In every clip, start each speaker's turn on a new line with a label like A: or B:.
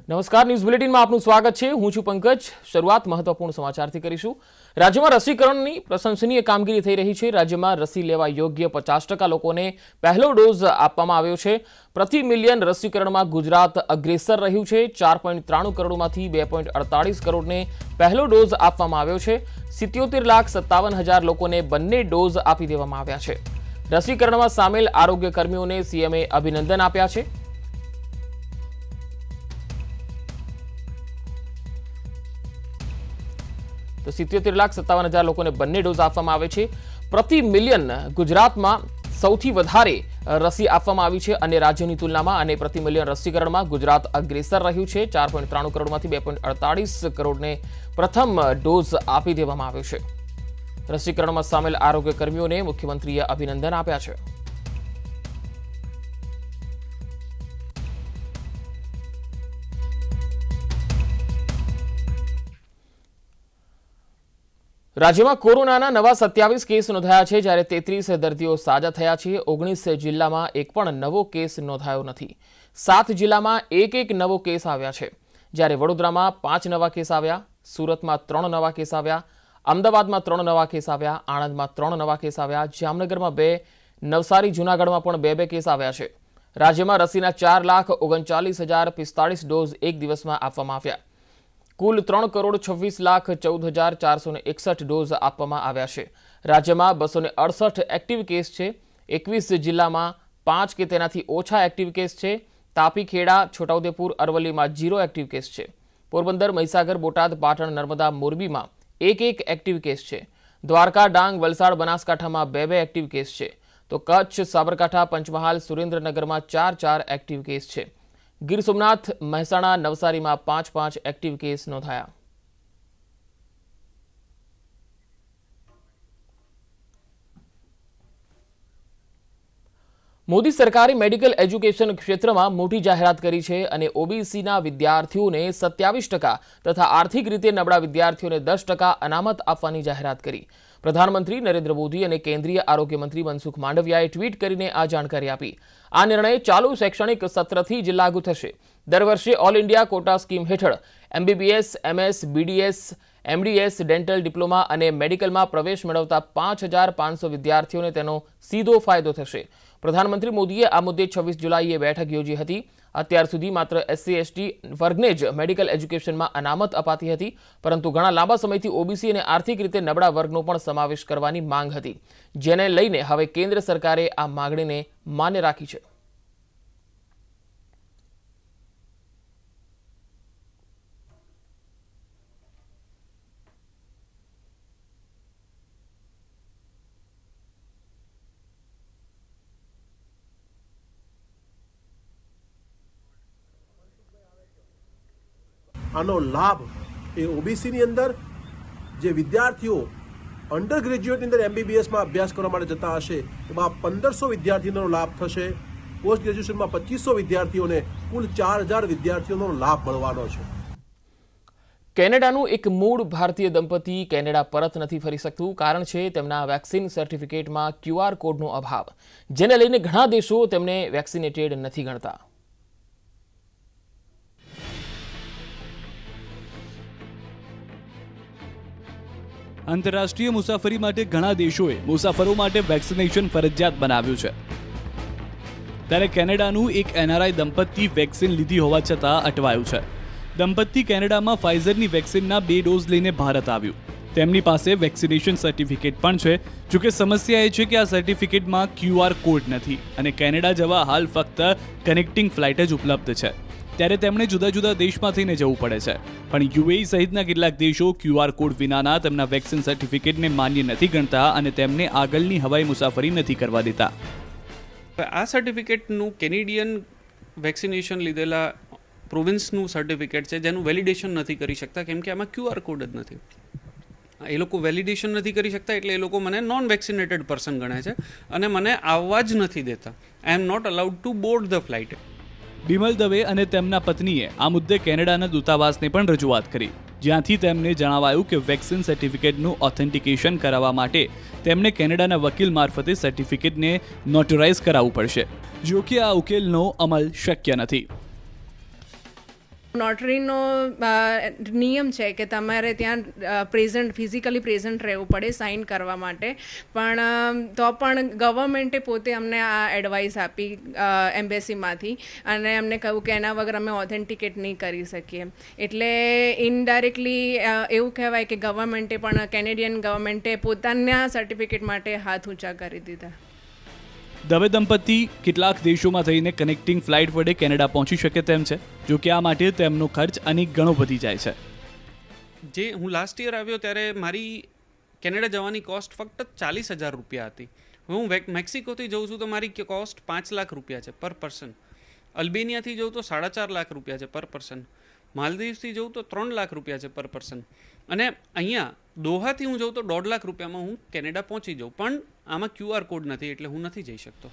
A: નમસ્કાર, ન્યૂઝ બુલેટિનમાં આપનું સ્વાગત છે। હું છું પંકજ। શરૂઆત મહત્વપૂર્ણ સમાચારથી કરીશું। રાજ્યમાં રસીકરણની પ્રશંસનીય કામગીરી થઈ રહી છે। રાજ્યમાં રસી લેવા યોગ્ય 50% લોકોને પહેલો ડોઝ આપવામાં આવ્યો છે। પ્રતિ મિલિયન રસીકરણમાં ગુજરાત અગ્રેસર રહ્યું છે। 4.93 કરોડમાંથી 2.48 કરોડને પહેલો ડોઝ આપવામાં આવ્યો છે। 77,57,000 લોકોને બંને ડોઝ આપી દેવામાં આવ્યા છે। રસીકરણમાં સામેલ આરોગ્ય કર્મીઓને સીએમએ અભિનંદન આપ્યા છે। तो 77,57,000 લોકોને બંને ડોઝ આપવામાં આવે છે। પ્રતિ મિલિયન ગુજરાતમાં સૌથી વધારે રસી આપવામાં આવી છે અન્ય રાજ્યોની તુલનામાં અને પ્રતિ મિલિયન રસીકરણમાં ગુજરાત અગ્રેસર રહ્યું છે। 4.93 કરોડમાંથી 2.48 કરોડને પ્રથમ ડોઝ આપી દેવામાં આવ્યો છે। રસીકરણમાં સામેલ આરોગ્ય કર્મીઓને મુખ્યમંત્રીએ અભિનંદન આપ્યા છે। રાજ્યમાં કોરોનાના નવા 27 કેસ નોંધાયા છે જ્યારે 33 દર્દીઓ સાજા થયા છે। 19 જિલ્લામાં એક પણ નવો કેસ નોંધાયો નથી। 7 જિલ્લામાં એક નવો કેસ આવ્યા છે જ્યારે વડોદરામાં 5 નવા કેસ આવ્યા, સુરતમાં 3 નવા કેસ આવ્યા, અમદાવાદમાં 3 નવા કેસ આવ્યા, આણંદમાં 3 નવા કેસ આવ્યા, જામનગરમાં 2, નવસારી જૂનાગઢમાં પણ 2 કેસ આવ્યા છે। રાજ્યમાં રસીના 4,39,045 ડોઝ એક દિવસમાં આપવામાં આવ્યા। કુલ 3,26,14,461 ડોઝ આપવામાં આવ્યા છે। રાજ્યમાં 268 એક્ટિવ કેસ છે। 21 જિલ્લામાં 5 કે તેનાથી ઓછા એક્ટિવ કેસ છે। તાપી, ખેડા, છોટાઉદેપુર, અરવલ્લીમાં 0 એક્ટિવ કેસ છે। પોરબંદર, મહીસાગર, બોટાદ, પાટણ, નર્મદા, મોરબીમાં 1 એક્ટિવ કેસ છે। દ્વારકા, ડાંગ, વલસાડ, બનાસકાંઠામાં 2 એક્ટિવ કેસ છે। તો કચ્છ, સાબરકાંઠા, પંચમહાલ, સુરેન્દ્રનગરમાં 4 એક્ટિવ કેસ છે। ગીર સોમનાથ, મહેસાણા, નવસારીમાં 5 એક્ટિવ કેસ નોંધાયા। મોદી સરકારે મેડિકલ એજ્યુકેશન ક્ષેત્રમાં મોટી જાહેરાત કરી છે અને ઓબીસીના વિદ્યાર્થીઓને 27% તથા આર્થિક રીતે નબળા વિદ્યાર્થીઓને 10% અનામત આપવાની જાહેરાત કરી। પ્રધાનમંત્રી નરેન્દ્ર મોદી અને કેન્દ્રીય આરોગ્ય મંત્રી મનસુખ માંડવિયાએ ટ્વીટ કરીને આ જાણકારી આપી। આ નિર્ણય ચાલુ શૈક્ષણિક સત્રથી જ લાગુ થશે। દર વર્ષે ઓલ ઇન્ડિયા કોટા સ્કીમ હેઠળ MBBS, MS, BDS, MDS, dental, diploma અને મેડિકલમાં પ્રવેશ મેળવતા 5,500 વિદ્યાર્થીઓને તેનો સીધો ફાયદો થશે। પ્રધાનમંત્રી મોદીએ આ મુદ્દે 26 જુલાઈએ બેઠક યોજી હતી। અત્યાર સુધી માત્ર SC/ST વર્ગને જ મેડિકલ એજ્યુકેશનમાં અનામત અપાતી હતી, પરંતુ ઘણા લાંબા સમયથી ઓબીસી અને આર્થિક રીતે નબળા વર્ગનો પણ સમાવેશ કરવાની માંગ હતી, જેને લઈને હવે કેન્દ્ર સરકારે આ માંગણીને માન્ય રાખી છે।
B: આનો લાભ એ ઓબીસીની અંદર જે વિદ્યાર્થીઓ અંડર ગ્રેજ્યુએટની અંદર એમબીબીએસમાં અભ્યાસ કરવા માટે જતા હશે એમાં 1,500 વિદ્યાર્થીઓનો લાભ થશે। પોસ્ટ ગ્રેજ્યુએશનમાં 2,500 વિદ્યાર્થીઓને કુલ 4,000 વિદ્યાર્થીઓનો લાભ મળવાનો છે।
A: કેનેડાનું એક મૂળ ભારતીય દંપતી કેનેડા પરત નથી ફરી શકતું। કારણ છે તેમના વેક્સિન સર્ટિફિકેટમાં QR કોડનો અભાવ, જેને લઈને ઘણા દેશો તેમને વેક્સિનેટેડ નથી ગણતા।
C: આંતરરાષ્ટ્રીય મુસાફરી માટે ઘણા દેશોએ મુસાફરો માટે વેક્સિનેશન ફરજિયાત બનાવ્યું છે, ત્યારે કેનેડાનું એક NRI દંપતી વેક્સિન લીધી હોવા છતાં અટવાયું છે। દંપતી કેનેડામાં ફાઇઝરની વેક્સિનના 2 ડોઝ લઈને ભારત આવ્યું। તેમની પાસે વેક્સિનેશન સર્ટિફિકેટ પણ છે, જોકે સમસ્યા એ છે કે આ સર્ટિફિકેટમાં QR કોડ નથી અને કેનેડા જવા હાલ ફક્ત કનેક્ટિંગ ફ્લાઇટ જ ઉપલબ્ધ છે, ત્યારે તેમણે જુદા જુદા દેશમાં થઈને જવું પડે છે। પણ યુએઈ સહિતના કેટલાક દેશો QR કોડ વિનાના તેમના વેક્સિન સર્ટિફિકેટને માન્ય નથી ગણતા અને તેમને આગળની હવાઈ મુસાફરી નથી કરવા દેતા।
D: આ સર્ટિફિકેટનું કેનેડિયન વેક્સિનેશન લીધેલા પ્રોવિન્સનું સર્ટિફિકેટ છે, જેનું વેલિડેશન નથી કરી શકતા કેમ કે આમાં QR કોડ જ નથી। એ લોકો વેલિડેશન નથી કરી શકતા એટલે એ લોકો મને નોન વેક્સિનેટેડ પર્સન ગણે છે અને મને આવવા જ નથી દેતા। I am not allowed to board the flight.
C: Bimal Dave અને તેમના પત્નીએ આ મુદ્દે કેનેડાના દૂતાવાસને પણ રજૂઆત કરી, જ્યાંથી તેમને જણાવાયું કે વેક્સિન સર્ટિફિકેટનું ઓથેન્ટિકેશન કરાવવા માટે તેમને કેનેડાના વકીલ મારફતે સર્ટિફિકેટને નોટરાઇઝ કરાવવું પડશે, જો કે આ ઉકેલનો અમલ શક્ય નથી।
E: નોટરીનો નિયમ છે કે તમારે ત્યાં ફિઝિકલી પ્રેઝન્ટ રહેવું પડે સાઇન કરવા માટે, પણ તો પણ ગવર્મેન્ટે પોતે અમને આ એડવાઇસ આપી એમ્બેસીમાંથી, અને અમને કહ્યું કે એના વગર અમે ઓથેન્ટિકેટ નહીં કરી શકીએ. એટલે ઇનડાયરેક્ટલી એવું કહેવાય કે ગવર્મેન્ટે પણ કેનેડિયન ગવર્મેન્ટે પોતાના સર્ટિફિકેટ માટે હાથ ઊંચા કરી દીધા.
C: દવે દંપતી કેટલાક દેશોમાં થઈને કનેક્ટિંગ ફ્લાઇટ વડે કેનેડા પહોંચી શકે તેમ છે, જો કે આ માટે તેમનો ખર્ચ અનેક ગણો વધી જાય છે.
D: જે હું લાસ્ટ યર આવ્યો ત્યારે મારી કેનેડા જવાની કોસ્ટ ફક્ત 40,000 રૂપિયા હતી. હવે હું મેક્સિકોથી જઉં છું તો મારી કોસ્ટ 5 લાખ રૂપિયા છે પર પર્સન. અલ્બેનિયાથી જઉં તો 4.5 લાખ રૂપિયા છે પર પર્સન. માલદીવ્સથી જઉં તો 3 લાખ રૂપિયા છે પર પર્સન. અને અહીંયા દોહાથી હું જઉં તો 1.5 લાખ રૂપિયામાં હું કેનેડા પહોંચી જાઉં, પણ આમાં QR કોડ નથી એટલે હું નથી જઈ શકતો.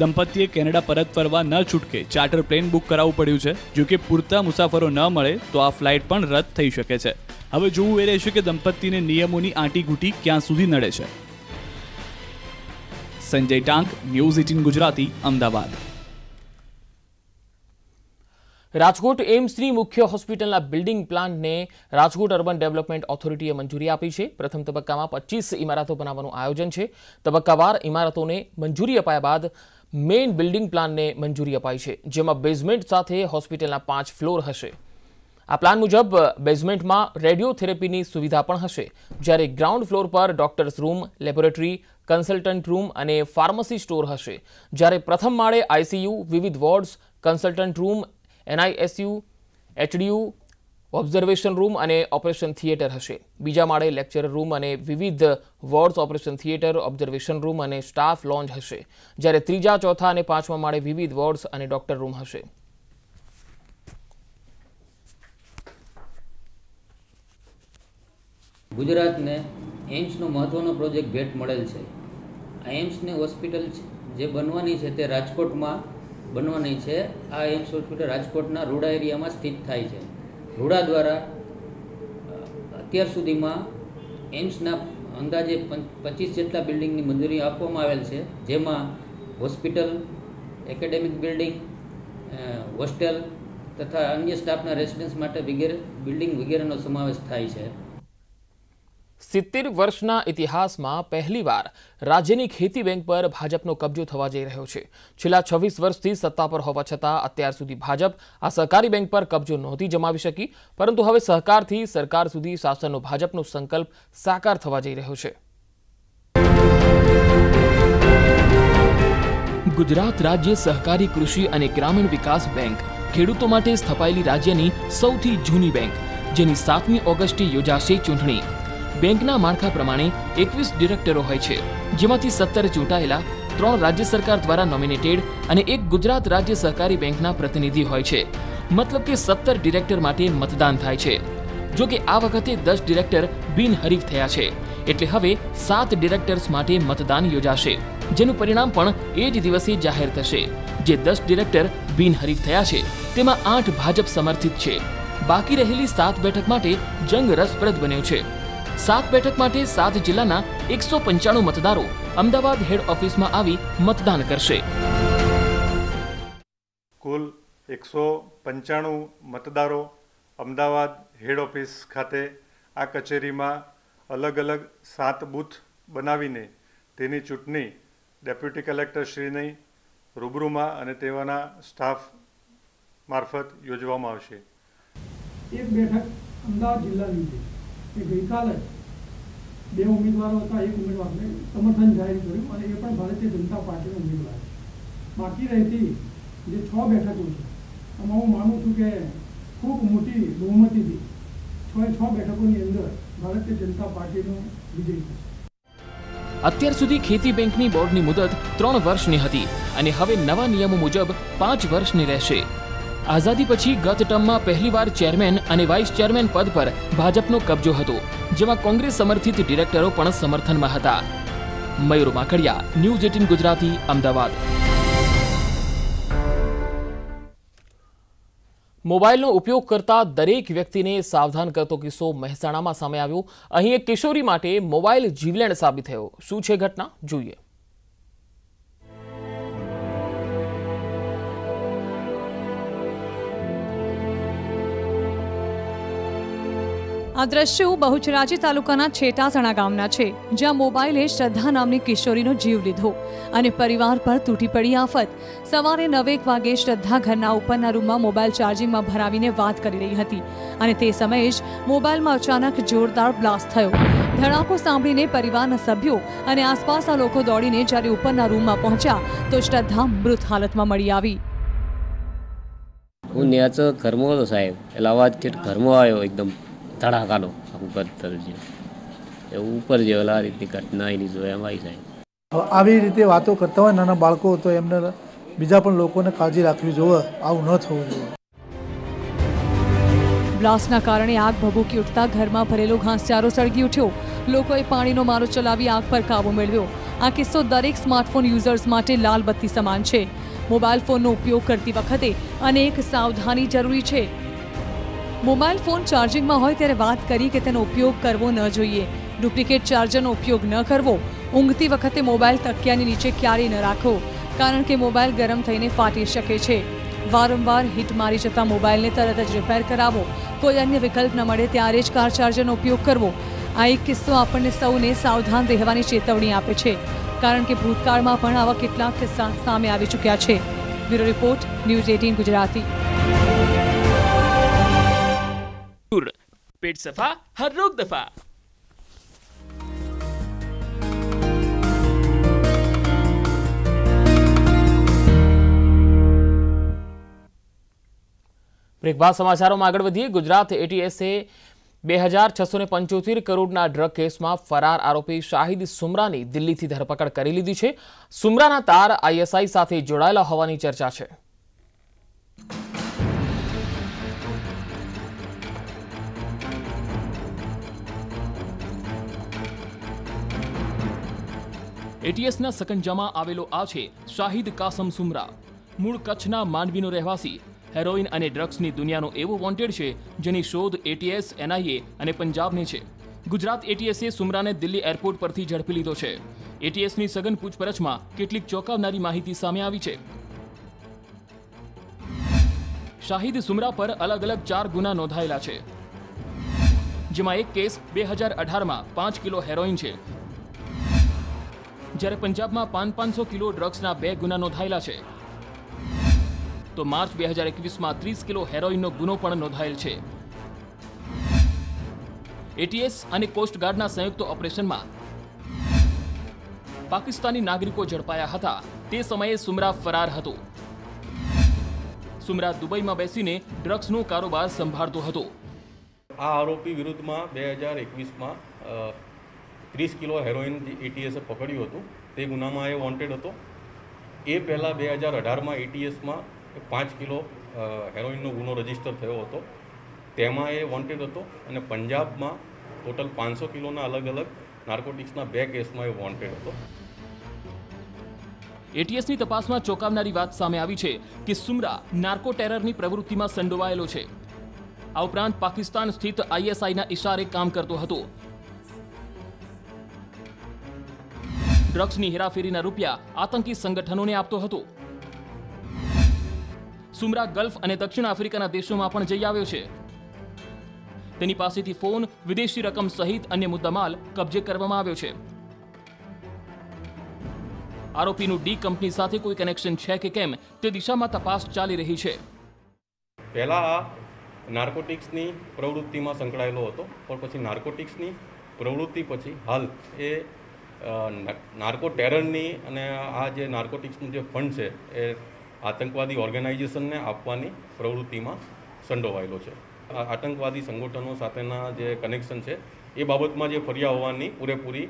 C: દંપતીએ કેનેડા પરત ફરવા ન છૂટકે ચાર્ટર પ્લેન બુક કરાવવું પડ્યું છે. જો કે પૂરતા મુસાફરો ન મળે તો આ ફ્લાઇટ પણ રદ થઈ શકે છે. હવે જોવું એ રહેશે કે દંપતીને નિયમોની આંટીઘૂંટી ક્યાં સુધી નડે છે. સંજય ટાંક, ન્યૂઝ 18 ગુજરાતી, અમદાવાદ.
A: રાજકોટ એમ્સની મુખ્ય હોસ્પિટલના બિલ્ડિંગ પ્લાનને રાજકોટ અર્બન ડેવલપમેન્ટ ઓથોરિટીએ મંજૂરી આપી છે. પ્રથમ તબક્કામાં 25 ઇમારતો બનાવવાનું આયોજન છે. તબક્કાવાર ઇમારતોને મંજૂરી અપાયા બાદ મેઇન બિલ્ડિંગ પ્લાનને મંજૂરી અપાઈ છે, જેમાં બેઝમેન્ટ સાથે હોસ્પિટલના 5 ફ્લોર હશે. આ પ્લાન મુજબ બેઝમેન્ટમાં રેડિયોથેરેપીની સુવિધા પણ હશે, જ્યારે ગ્રાઉન્ડ ફ્લોર પર doctors room, laboratory, consultant room અને ફાર્મસી સ્ટોર હશે. જ્યારે પ્રથમ માળે ICU, વિવિધ wards, consultant room, NICU, HDU, observation room અને ઓપરેશન થિયેટર હશે. બીજા માળે લેક્ચર રૂમ અને વિવિધ wards, operation theatre, observation room અને સ્ટાફ લોન્જ હશે. જ્યારે ત્રીજા, ચોથા અને પાંચમા માળે વિવિધ વોર્ડ્સ અને ડોક્ટર રૂમ હશે.
F: ગુજરાતને એમ્સનો મહત્વનો પ્રોજેક્ટ ભેટ મળેલ છે. આ એમ્સની હોસ્પિટલ જે બનવાની છે તે રાજકોટમાં બનવાની છે. આ એમ્સ હોસ્પિટલ રાજકોટના રૂડા એરિયામાં સ્થિત થાય છે. રૂડા દ્વારા અત્યાર સુધીમાં એમ્સના અંદાજે 25 જેટલા બિલ્ડિંગની મંજૂરી આપવામાં આવેલ છે, જેમાં હોસ્પિટલ, એકેડેમિક બિલ્ડિંગ, હોસ્ટેલ તથા અન્ય સ્ટાફના રેસિડન્સ માટે બિલ્ડિંગ વગેરેનો સમાવેશ થાય છે.
A: 70 વર્ષના ઇતિહાસમાં પહેલીવાર રાજ્યની ખેતી બેંક પર ભાજપનો કબજો થવા જઈ રહ્યો છે. છેલ્લા 26 વર્ષથી સત્તા પર હોવા છતાં અત્યાર સુધી ભાજપ આ સહકારી બેંક પર કબજો નહોતી જમાવી શકી, પરંતુ હવે સહકારથી સરકાર સુધી શાસનનો ભાજપનો સંકલ્પ સાકાર થવા જઈ રહ્યો છે. ગુજરાત રાજ્ય સહકારી કૃષિ અને ગ્રામીણ વિકાસ બેંક ખેડૂતો માટે સ્થપાયેલી રાજ્યની સૌથી જૂની બેંક, જેની 7મી ઓગસ્ટે યોજાશે ચૂંટણી. બેંકના માળખા પ્રમાણે 21 ડિરેક્ટરો હોય છે, જેમાંથી 17 ચૂંટાયેલા, 3 રાજ્ય સરકાર દ્વારા નોમિનેટેડ અને 1 ગુજરાત રાજ્ય સહકારી બેંકના પ્રતિનિધિ હોય છે. મતલબ કે 17 ડિરેક્ટર માટે મતદાન થાય છે. જો કે આ વખતે 10 ડિરેક્ટર બિનહરીફ થયા છે, એટલે હવે 7 ડિરેક્ટર્સ માટે મતદાન યોજાશે, જેનું પરિણામ પણ એ જ દિવસે જાહેર થશે. જે 10 ડિરેક્ટર બિનહરીફ થયા છે, તેમાં 8 ભાજપ સમર્થિત છે. બાકી રહેલી 7 બેઠક માટે જંગ રસપ્રદ બન્યો છે. 7 બેઠક માટે 7 જિલ્લાના 195 મતદારો અમદાવાદ હેડ ઓફિસમાં આવી મતદાન કરશે.
G: કુલ 195 મતદારો અમદાવાદ હેડ ઓફિસ ખાતે આ કચેરીમાં અલગ અલગ 7 બૂથ બનાવીને તેની ચૂંટણી ડેપ્યુટી કલેક્ટરશ્રીની રૂબરૂમાં અને તેઓના સ્ટાફ મારફત યોજવામાં આવશે.
H: એક બેઠક અમદાવાદ જિલ્લાની છે. ગઈકાલે 2 ઉમેદવારો હતા, એક ઉમેદવારને સમર્થન જાહેર કર્યું અને એ પણ ભારતીય જનતા પાર્ટીનો ઉમેદવાર. બાકી રહેતી જે 6 બેઠકો છે, આમાં હું માનું છું કે ખૂબ મોટી બહુમતીથી 6 બેઠકોની અંદર ભારતીય જનતા પાર્ટીનો વિજય થશે.
A: અત્યાર સુધી ખેતી બેંકની બોર્ડની મુદત 3 વર્ષની હતી અને હવે નવા નિયમો મુજબ 5 વર્ષની રહેશે. આઝાદી પછી ગત ટર્મમાં પહેલીવાર ચેરમેન અને વાઇસ ચેરમેન પદ પર ભાજપનો કબજો હતો, જેમાં કોંગ્રેસ સમર્થિત ડિરેક્ટરો પણ સમર્થનમાં હતા. મયુર માકડિયા, ન્યૂઝ 18 ગુજરાતી, અમદાવાદ. મોબાઈલનો ઉપયોગ કરતા દરેક વ્યક્તિને સાવધાન કરતો કિસ્સો મહેસાણામાં સામે આવ્યો. અહીં એક કિશોરી માટે મોબાઈલ જીવલેણ સાબિત થયો. શું છે ઘટના, જોઈએ.
I: આ દ્રશ્યો બહુચરાજી તાલુકાના છેટાસણા ગામના છે, જ્યાં મોબાઈલે શ્રદ્ધા નામની કિશોરીનો જીવ લીધો અને પરિવાર પર તૂટી પડી આફત. સવારે 9 વાગે શ્રદ્ધા ઘરના ઉપરના રૂમમાં મોબાઈલ ચાર્જિંગમાં ભરાવીને વાત કરી રહી હતી અને તે સમયે જ મોબાઈલમાં અચાનક જોરદાર બ્લાસ્ટ થયો. ધડાકો સાંભળીને પરિવારના સભ્યો અને આસપાસના લોકો દોડીને જ્યારે ઉપરના રૂમમાં પહોંચ્યા તો શ્રદ્ધા મૃત હાલતમાં મળી આવી.
J: હું ન્યાચો ઘરમાં હતો સાહેબ, એટલે અવાજ ઠેઠ ઘરમાં આવ્યો, એકદમ ધડાકાનો આખું પથ્થર જે એવું ઉપર જે આ રીતની ઘટના એની જોયા આવી સાહેબ.
K: આવી રીતે વાતો કરતા હોય નાના બાળકો તો એમને બીજા પણ લોકોને કાળજી રાખવી જોઈએ, આવું ન થવું જોઈએ.
I: બ્લાસ્ટના કારણે આગ ભભૂકી ઉઠતા ઘરમાં ભરેલો ઘાસચારો સળગી ઉઠ્યો. લોકોએ પાણીનો મારો ચલાવી આગ પર કાબુ મેળવ્યો. આ કિસ્સો દરેક સ્માર્ટફોન યુઝર્સ માટે લાલ બત્તી સમાન છે. મોબાઈલ ફોનનો ઉપયોગ કરતી વખતે અનેક સાવધાની જરૂરી છે. મોબાઈલ ફોન ચાર્જિંગમાં હોય ત્યારે વાત કરી કે તેનો ઉપયોગ કરવો ન જોઈએ. ડુપ્લિકેટ ચાર્જરનો ઉપયોગ ન કરવો. ઊંઘતી વખતે મોબાઈલ તકિયાની નીચે ક્યારેય ન રાખવો, કારણ કે મોબાઈલ ગરમ થઈને ફાટી શકે છે. વારંવાર હિટ મારી જતા મોબાઈલને તરત જ રિપેર કરાવો. કોઈ અન્ય વિકલ્પ ન મળે ત્યારે જ કાર ચાર્જરનો ઉપયોગ કરવો. આ એક કિસ્સો આપણને સૌને સાવધાન રહેવાની ચેતવણી આપે છે, કારણ કે ભૂતકાળમાં પણ આવા કેટલાક કિસ્સા સામે આવી ચૂક્યા છે. Bureau report, news 18 Gujarati.
A: पेट सफा हर रोग दफा. બ્રેક બાદ સમાચારોમાં આગળ વધીએ. ગુજરાત એટીએસે 2675 કરોડના ડ્રગ કેસમાં ફરાર આરોપી શાહિદ સુમરાની દિલ્હીથી ધરપકડ કરી લીધી છે. સુમરાના તાર આઈએસઆઈ સાથે જોડાયેલા હોવાની ચર્ચા છે. એટીએસના સકંજામાં આવેલો આ છે શાહિદ કાસમ સુમરા. મૂળ કચ્છના માંડવીનો રહેવાસી. હેરોઇન અને ડ્રગ્સની દુનિયાનો એવો વોન્ટેડ છે જેની શોધ એટીએસ, એનઆઈએ અને પંજાબની છે. ગુજરાત એટીએસે સુમરાને દિલ્હી એરપોર્ટ પરથી ઝડપી લીધો છે. એટીએસની સઘન પૂછપરછમાં કેટલીક ચોંકાવનારી માહિતી સામે આવી છે. શાહિદ સુમરા પર અલગ અલગ 4 ગુના નોંધાયેલા છે, જેમાં એક કેસ 2018માં 5 કિલો હેરોઇન છે, જ્યારે પંજાબમાં 500 કિલો ડ્રગ્સના 2 ગુના નોંધાયેલા છે. તો માર્ચ 2021માં 30 કિલો હેરોઇનનો ગુનો પણ નોંધાયેલ છે. એટીએસ અને કોસ્ટગાર્ડના સંયુક્ત ઓપરેશનમાં પાકિસ્તાની નાગરિકો ઝડપાયા હતા. તે સમયે સુમરા ફરાર હતો. સુમરા દુબઈમાં બેસીને ડ્રગ્સનો કારોબાર સંભાળતો હતો.
L: આ આરોપી વિરુદ્ધમાં 2021માં 30 કિલો હેરોઇન એટીએસે પકડ્યું હતું. તે ગુનામાં એ વોન્ટેડ હતો. એ પહેલાં 2018માં એટીએસમાં 5 કિલો હેરોઇનનો ગુનો રજીસ્ટર થયો હતો. તેમાં એ વોન્ટેડ હતો અને પંજાબમાં ટોટલ 500 કિલોના અલગ અલગ નાર્કોટિક્સના 2 કેસમાં એ વોન્ટેડ હતો.
A: એટીએસની તપાસમાં ચોંકાવનારી વાત સામે આવી છે કે સુમરા નાર્કો ટેરરની પ્રવૃત્તિમાં સંડોવાયેલો છે. આ ઉપરાંત પાકિસ્તાન સ્થિત આઈએસઆઈના ઇશારે કામ કરતો હતો. ડ્રગ્સની હેરાફેરીના રૂપિયા આતંકી સંગઠનોને આપતો હતો. સુમરા ગલ્ફ અને દક્ષિણ આફ્રિકાના દેશોમાં પણ જઈ આવ્યો છે. તેની પાસેથી ફોન, વિદેશી રકમ સહિત અન્ય મુદ્દામાલ કબજે કરવામાં આવ્યો છે. આરોપીનું ડી કંપની સાથે કોઈ કનેક્શન છે કે કેમ તે દિશામાં તપાસ ચાલી રહી છે.
L: પહેલાં આ નાર્કોટિક્સની પ્રવૃત્તિમાં સંકળાયેલો હતો, પણ પછી નાર્કોટિક્સની પ્રવૃત્તિ પછી હાલ એ નાર્કો ટેરરની અને આ જે નાર્કોટિક્સનું જે ફંડ છે એ આતંકવાદી ઓર્ગેનાઇઝેશનને આપવાની પ્રવૃત્તિમાં સંડોવાયેલો છે. આતંકવાદી સંગઠનો સાથેના જે કનેક્શન છે એ બાબતમાં જે ફરિયાદ હોવાની પૂરેપૂરી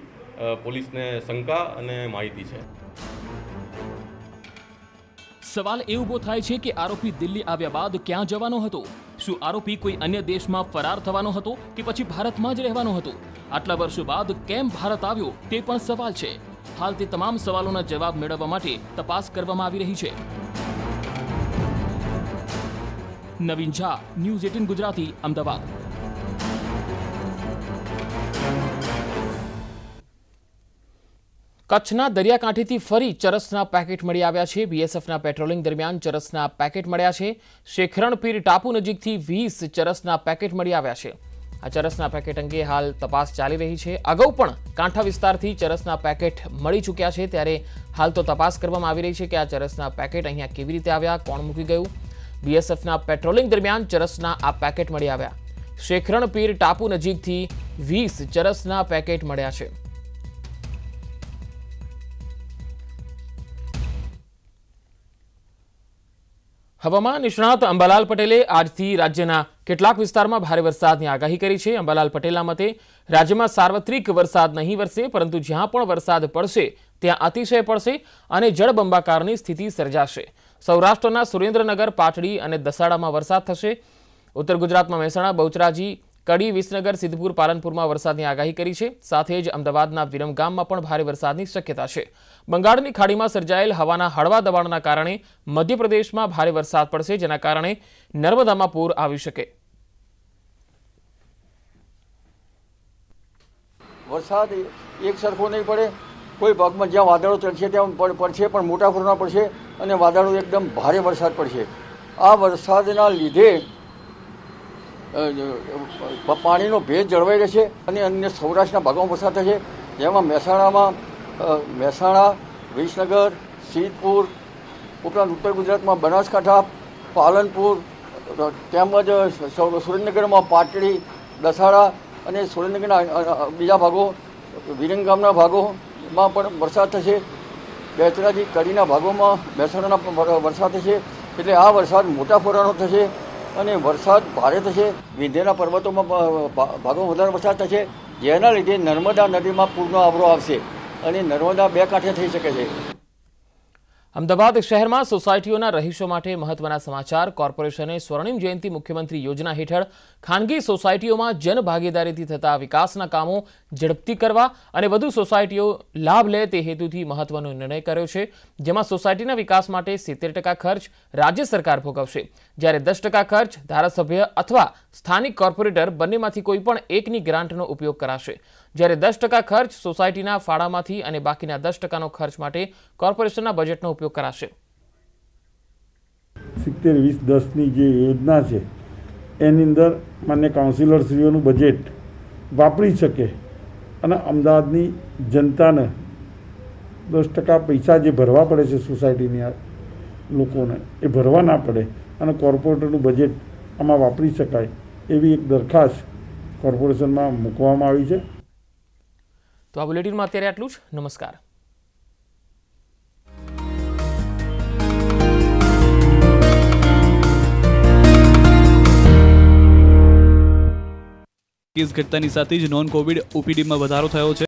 L: પોલીસને શંકા અને માહિતી છે.
A: સવાલ એ ઊભો થાય છે કે આરોપી દિલ્હી આવ્યા બાદ ક્યાં જવાનો હતો? શું આરોપી કોઈ અન્ય દેશમાં ફરાર થવાનો હતો કે પછી ભારતમાં જ રહેવાનો હતો? આટલા વર્ષો બાદ કેમ ભારત આવ્યો તે પણ સવાલ છે. હાલ તે તમામ સવાલોના જવાબ મેળવવા માટે તપાસ કરવામાં આવી રહી છે. નવીન ઝા, ન્યૂઝ 18 ગુજરાતી, અમદાવાદ. કચ્છના દરિયાકાંઠેથી ફરી ચરસના પેકેટ મળી આવ્યા છે. બીએસએફના પેટ્રોલિંગ દરમિયાન ચરસના પેકેટ મળ્યા છે. શેખરણ પીર ટાપુ નજીકથી 20 ચરસના પેકેટ મળી આવ્યા છે. આ ચરસના પેકેટ અંગે હાલ તપાસ ચાલી રહી છે. અગાઉ પણ કાંઠા વિસ્તારથી ચરસના પેકેટ મળી ચૂક્યા છે, ત્યારે હાલ તો તપાસ કરવામાં આવી રહી છે કે આ ચરસના પેકેટ અહીંયા કેવી રીતે આવ્યા, કોણ મૂકી ગયું. બીએસએફના પેટ્રોલિંગ દરમિયાન ચરસના આ પેકેટ મળી આવ્યા. શેખરણ પીર ટાપુ નજીકથી 20 ચરસના પેકેટ મળ્યા છે. હવામાન નિષ્ણાત અંબાલાલ પટેલે આજથી રાજ્યના કેટલાક વિસ્તારમાં ભારે વરસાદની આગાહી કરી છે. અંબાલાલ પટેલના મતે રાજ્યમાં સાર્વત્રિક વરસાદ નહીં વરસે, પરંતુ જ્યાં પણ વરસાદ પડશે ત્યાં અતિશય પડશે અને જળબંબાકારની સ્થિતિ સર્જાશે. સૌરાષ્ટ્રના સુરેન્દ્રનગર, પાટડી અને દસાડામાં વરસાદ થશે. ઉત્તર ગુજરાતમાં મહેસાણા, બહુચરાજી, કડી, વિસનગર, સિદ્ધપુર, પાલનપુરમાં વરસાદની આગાહી કરી છે. સાથે જ અમદાવાદના વિરમગામમાં પણ ભારે વરસાદની શક્યતા છે. બંગાળની ખાડીમાં સર્જાયેલ હવાના હળવા દબાણના કારણે મધ્યપ્રદેશમાં ભારે વરસાદ પડશે, જેના કારણે નર્મદામાં પૂર આવી શકે.
M: વરસાદ એક સરખો નહીં પડે, કોઈ ભાગમાં જ્યાં વાદળો ચડશે ત્યાં પડશે, પણ મોટા પૂરના પડશે અને વાદળો એકદમ ભારે વરસાદ પડશે. આ વરસાદના લીધે પાણીનો ભેજ જળવાઈ રહેશે અને અન્ય સૌરાષ્ટ્રના ભાગોમાં વરસાદ થશે, જેમાં મહેસાણા, વિસનગર, સિદ્ધપુર, ઉપરાંત ઉત્તર ગુજરાતમાં બનાસકાંઠા, પાલનપુર, તેમજ સુરેન્દ્રનગરમાં પાટડી, દસાડા અને સુરેન્દ્રનગરના બીજા ભાગો, વિરમગામના ભાગોમાં પણ વરસાદ થશે. બેચરાજી, કડીના ભાગોમાં મહેસાણાના વરસાદ થશે. એટલે આ વરસાદ મોટા ફોરાનો થશે અને વરસાદ ભારે થશે. વિંધ્યના પર્વતોમાં ભાગોમાં વધારે વરસાદ થશે, જેના લીધે નર્મદા નદીમાં પૂરનો આવરો આવશે અને નર્મદા બે કાંઠે થઈ શકે છે.
A: અમદાવાદ શહેરમાં સોસાયટીઓના રહીશો માટે મહત્વના સમાચાર. કોર્પોરેશને સ્વર્ણિમ જયંતિ મુખ્યમંત્રી યોજના હેઠળ ખાનગી સોસાયટીઓમાં જનભાગીદારીથી થતા વિકાસના કામો ઝડપથી કરવા અને વધુ સોસાયટીઓ લાભ લે તે હેતુથી મહત્વનો નિર્ણય કર્યો છે, જેમાં સોસાયટીના વિકાસ માટે 70% ખર્ચ રાજ્ય સરકાર ભોગવશે, જ્યારે 10% ખર્ચ ધારાસભ્ય અથવા સ્થાનિક કોર્પોરેટર બંનેમાંથી કોઈ પણ એકની ગ્રાન્ટનો ઉપયોગ કરાશે, જ્યારે 10% ખર્ચ સોસાયટીના ફાળામાંથી અને બાકીના 10%નો ખર્ચ માટે કોર્પોરેશનના બજેટનો ઉપયોગ કરાશે.
N: 70-20-10ની જે યોજના છે એની અંદર માન્ય કાઉન્સિલરશ્રીઓનું બજેટ વાપરી શકે અને અમદાવાદની જનતાને 10% પૈસા જે ભરવા પડે છે સોસાયટીની લોકોને એ ભરવા ના પડે અને કોર્પોરેટરનું બજેટ આમાં વાપરી શકાય એવી એક દરખાસ્ત કોર્પોરેશનમાં મૂકવામાં આવી છે.
A: તો આ બુલેટિનમાં અત્યારે આટલું જ. નમસ્કાર.
C: કેસ ઘટતાની સાથે જ નોન કોવિડ ઓપીડીમાં વધારો થયો છે.